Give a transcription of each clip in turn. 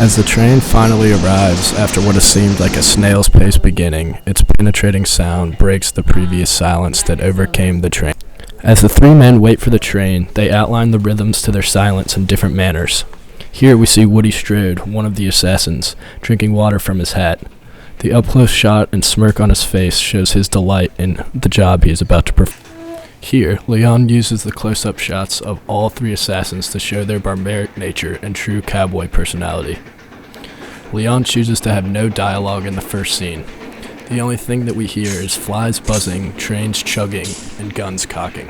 As the train finally arrives after what has seemed like a snail's pace beginning, its penetrating sound breaks the previous silence that overcame the train. As the three men wait for the train, they outline the rhythms to their silence in different manners. Here we see Woody Strode, one of the assassins, drinking water from his hat. The up-close shot and smirk on his face shows his delight in the job he is about to perform. Here, Leon uses the close-up shots of all three assassins to show their barbaric nature and true cowboy personality. Leon chooses to have no dialogue in the first scene. The only thing that we hear is flies buzzing, trains chugging, and guns cocking.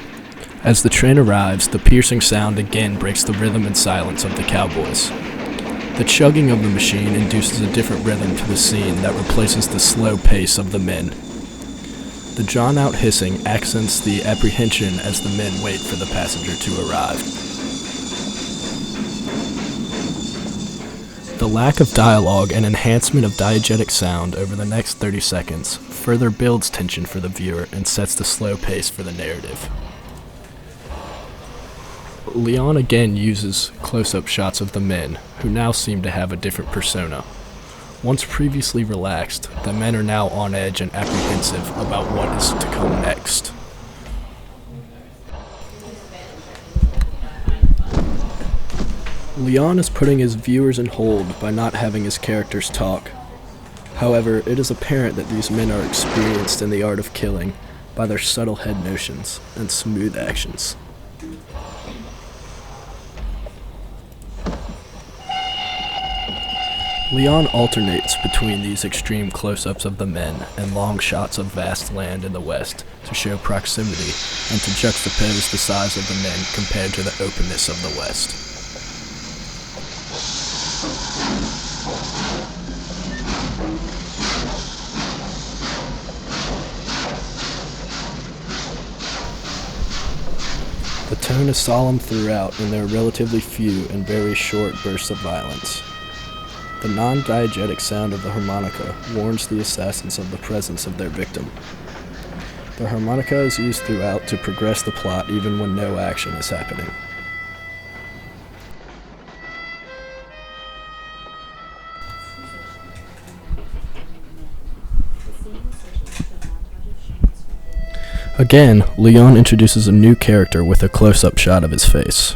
As the train arrives, the piercing sound again breaks the rhythm and silence of the cowboys. The chugging of the machine induces a different rhythm to the scene that replaces the slow pace of the men. The drawn-out hissing accents the apprehension as the men wait for the passenger to arrive. The lack of dialogue and enhancement of diegetic sound over the next 30 seconds further builds tension for the viewer and sets the slow pace for the narrative. Leon again uses close-up shots of the men, who now seem to have a different persona. Once previously relaxed, the men are now on edge and apprehensive about what is to come next. Leon is putting his viewers in hold by not having his characters talk. However, it is apparent that these men are experienced in the art of killing by their subtle head notions and smooth actions. Leon alternates between these extreme close-ups of the men and long shots of vast land in the west to show proximity and to juxtapose the size of the men compared to the openness of the west. The tone is solemn throughout, and there are relatively few and very short bursts of violence. The non-diegetic sound of the harmonica warns the assassins of the presence of their victim. The harmonica is used throughout to progress the plot even when no action is happening. Again, Leon introduces a new character with a close-up shot of his face.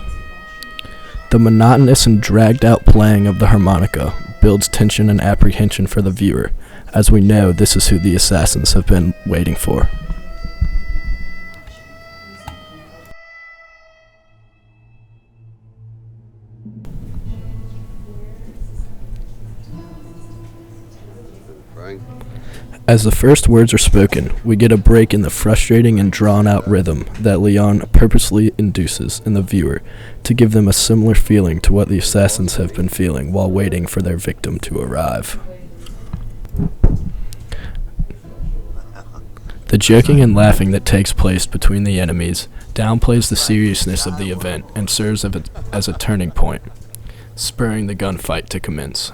The monotonous and dragged-out playing of the harmonica builds tension and apprehension for the viewer, as we know this is who the assassins have been waiting for. As the first words are spoken, we get a break in the frustrating and drawn-out rhythm that Leon purposely induces in the viewer to give them a similar feeling to what the assassins have been feeling while waiting for their victim to arrive. The joking and laughing that takes place between the enemies downplays the seriousness of the event and serves as a turning point, spurring the gunfight to commence.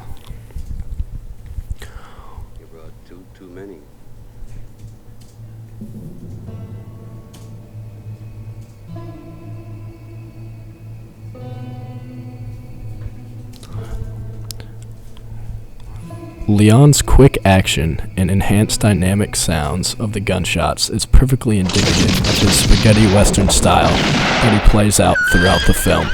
Leon's quick action and enhanced dynamic sounds of the gunshots is perfectly indicative of his spaghetti western style that he plays out throughout the film.